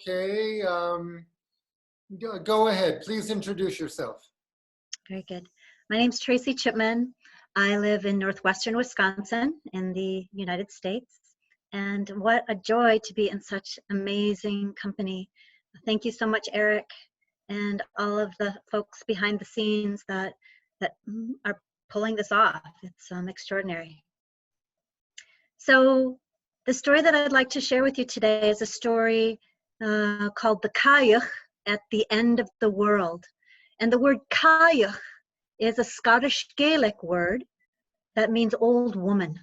Okay, go ahead. Please introduce yourself. Very good. My name's Tracy Chipman. I live in northwestern Wisconsin in the United States. And what a joy to be in such amazing company. Thank you so much, Eric, and all of the folks behind the scenes that are pulling this off. It's extraordinary. So the story that I'd like to share with you today is a story called The Cailleach at the End of the World. And the word Cailleach is a Scottish Gaelic word that means old woman.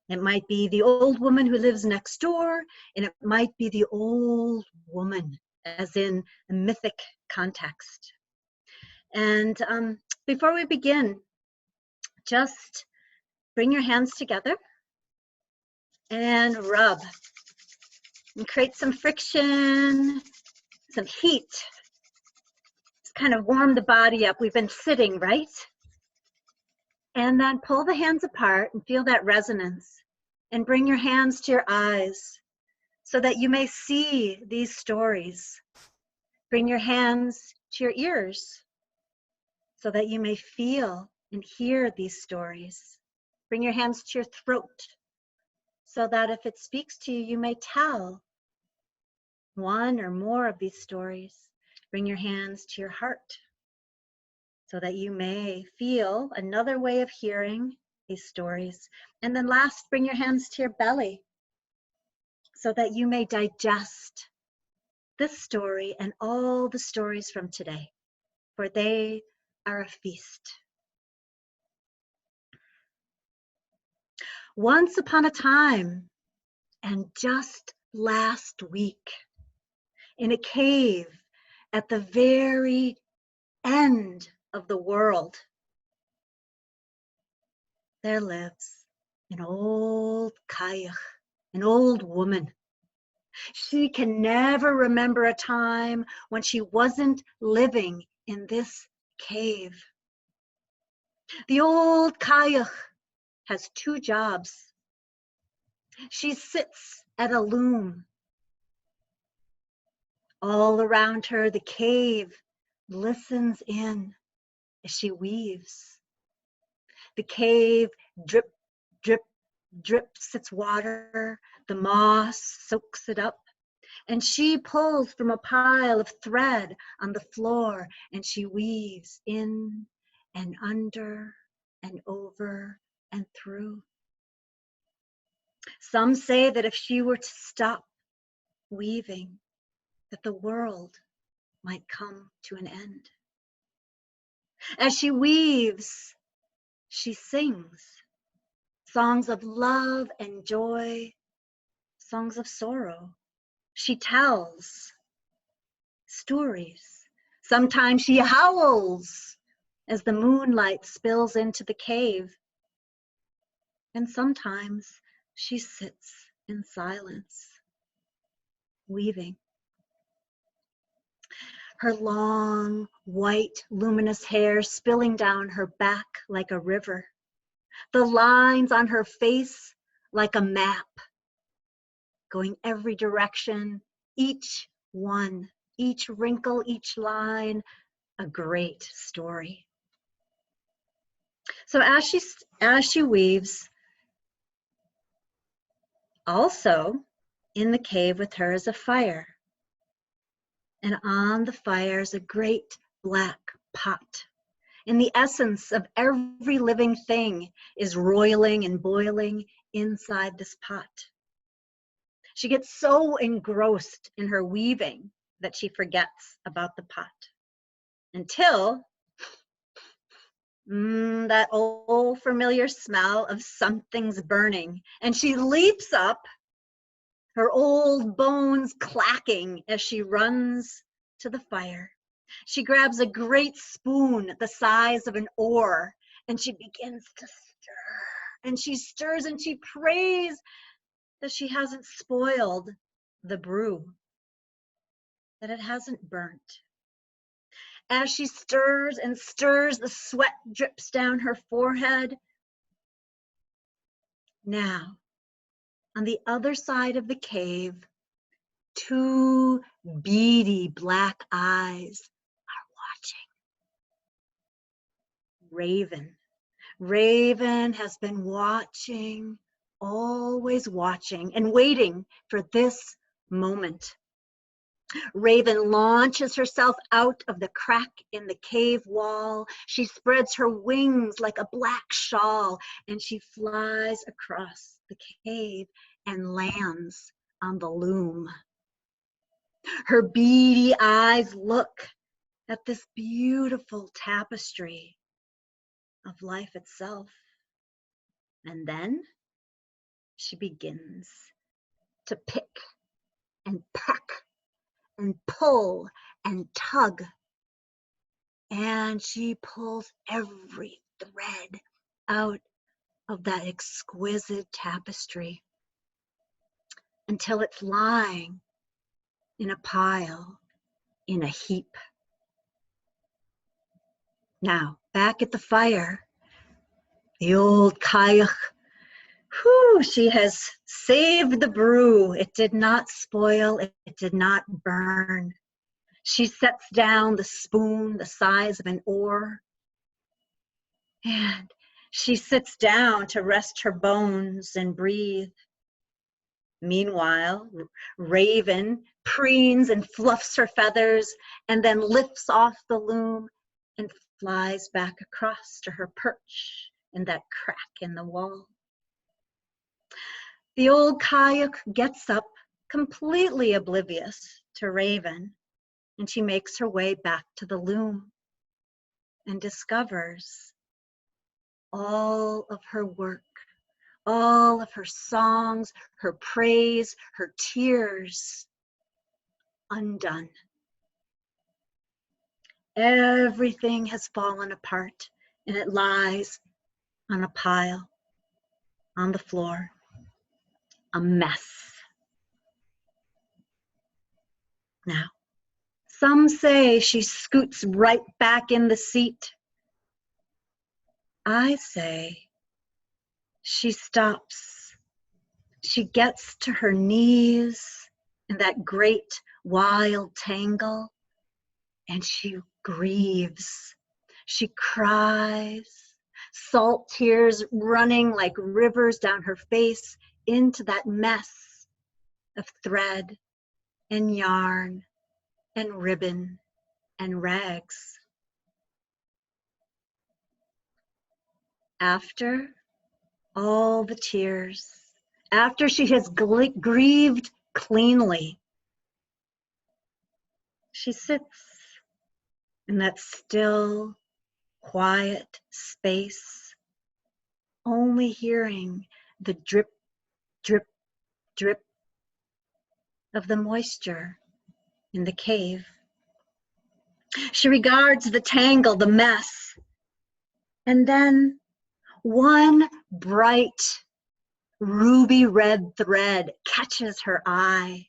It might be the old woman who lives next door, and it might be the old woman, as in a mythic context. And before we begin, just bring your hands together and rub and create some friction, some heat. Just kind of warm the body up. We've been sitting, right? And then pull the hands apart and feel that resonance. And bring your hands to your eyes so that you may see these stories. Bring your hands to your ears so that you may feel and hear these stories. Bring your hands to your throat so that if it speaks to you, you may tell one or more of these stories. Bring your hands to your heart so that you may feel another way of hearing these stories. And then last, bring your hands to your belly so that you may digest this story and all the stories from today, for they are a feast. Once upon a time, and just last week, in a cave at the very end of the world, there lives an old cailleach, an old woman. She can never remember a time when she wasn't living in this cave. The old cailleach has two jobs. She sits at a loom. All around her, the cave listens in as she weaves. The cave drip, drip, drips its water. The moss soaks it up. And she pulls from a pile of thread on the floor, and she weaves in and under and over and through. Some say that if she were to stop weaving, that the world might come to an end. As she weaves, she sings songs of love and joy, songs of sorrow. She tells stories. Sometimes she howls as the moonlight spills into the cave. And sometimes she sits in silence, weaving. Her long, white, luminous hair spilling down her back like a river. The lines on her face like a map, going every direction, each one, each wrinkle, each line, a great story. So as she weaves, also in the cave with her is a fire. And on the fire is a great black pot. And the essence of every living thing is roiling and boiling inside this pot. She gets so engrossed in her weaving that she forgets about the pot. Until that old familiar smell of something's burning. And she leaps up, her old bones clacking as she runs to the fire. She grabs a great spoon the size of an oar, and she begins to stir. And she stirs and she prays that she hasn't spoiled the brew, that it hasn't burnt. As she stirs and stirs, the sweat drips down her forehead. Now, on the other side of the cave, two beady black eyes are watching. Raven. Raven has been watching, always watching, and waiting for this moment. Raven launches herself out of the crack in the cave wall. She spreads her wings like a black shawl, and she flies across the cave and lands on the loom. Her beady eyes look at this beautiful tapestry of life itself. And then she begins to pick and peck and pull and tug. And she pulls every thread out of that exquisite tapestry until it's lying in a pile, in a heap. Now, back at the fire, the old Kayach, she has saved the brew. It did not spoil, it did not burn. She sets down the spoon the size of an oar, and she sits down to rest her bones and breathe. Meanwhile, Raven preens and fluffs her feathers and then lifts off the loom and flies back across to her perch in that crack in the wall. The old Kayak gets up, completely oblivious to Raven, and she makes her way back to the loom and discovers all of her work, all of her songs, her praise, her tears, undone. Everything has fallen apart, and it lies on a pile on the floor, a mess. Now, some say she scoots right back in the seat. I say she stops. She gets to her knees in that great wild tangle, and she grieves. She cries, salt tears running like rivers down her face into that mess of thread and yarn and ribbon and rags. After all the tears, after she has grieved cleanly, she sits in that still, quiet space, only hearing the drip, drip, drip of the moisture in the cave. She regards the tangle, the mess, and then one bright ruby red thread catches her eye,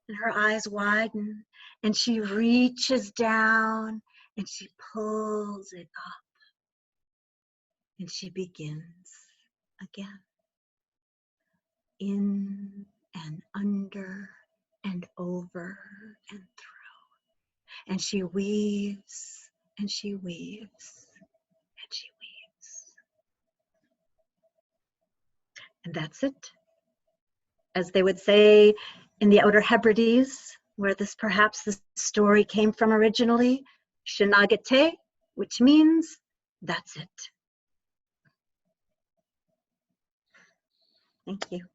and her eyes widen, and she reaches down and she pulls it up, and she begins again, in and under and over and through, and she weaves and she weaves and she weaves, and that's it. As they would say in the Outer Hebrides, where perhaps this story came from originally, Shinagate, which means that's it. Thank you.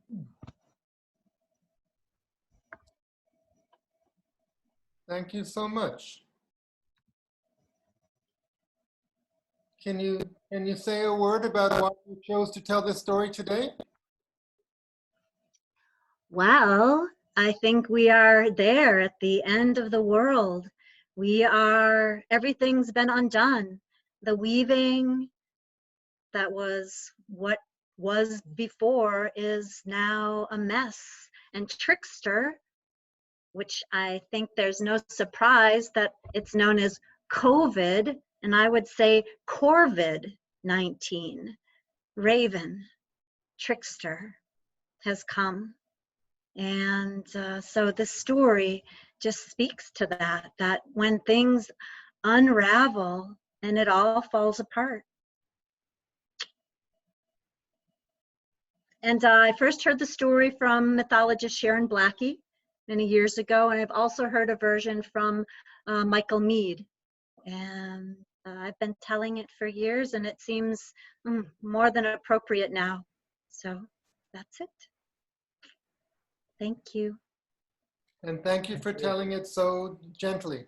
Thank you so much. Can you say a word about why you chose to tell this story today? Well, I think we are there at the end of the world. Everything's been undone. The weaving that was what was before is now a mess. And Trickster, which I think there's no surprise that it's known as COVID, and I would say Corvid-19, Raven, Trickster, has come. And so the story just speaks to that when things unravel and it all falls apart. And I first heard the story from mythologist Sharon Blackie many years ago, and I've also heard a version from Michael Meade. And I've been telling it for years, and it seems more than appropriate now. So that's it. Thank you. And thank you for telling it so gently.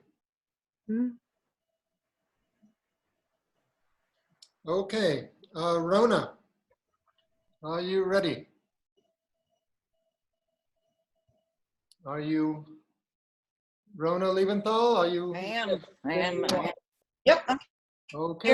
Okay, Rona, are you ready? Are you, Rona Liebenthal, are you? I am. Yep. Okay.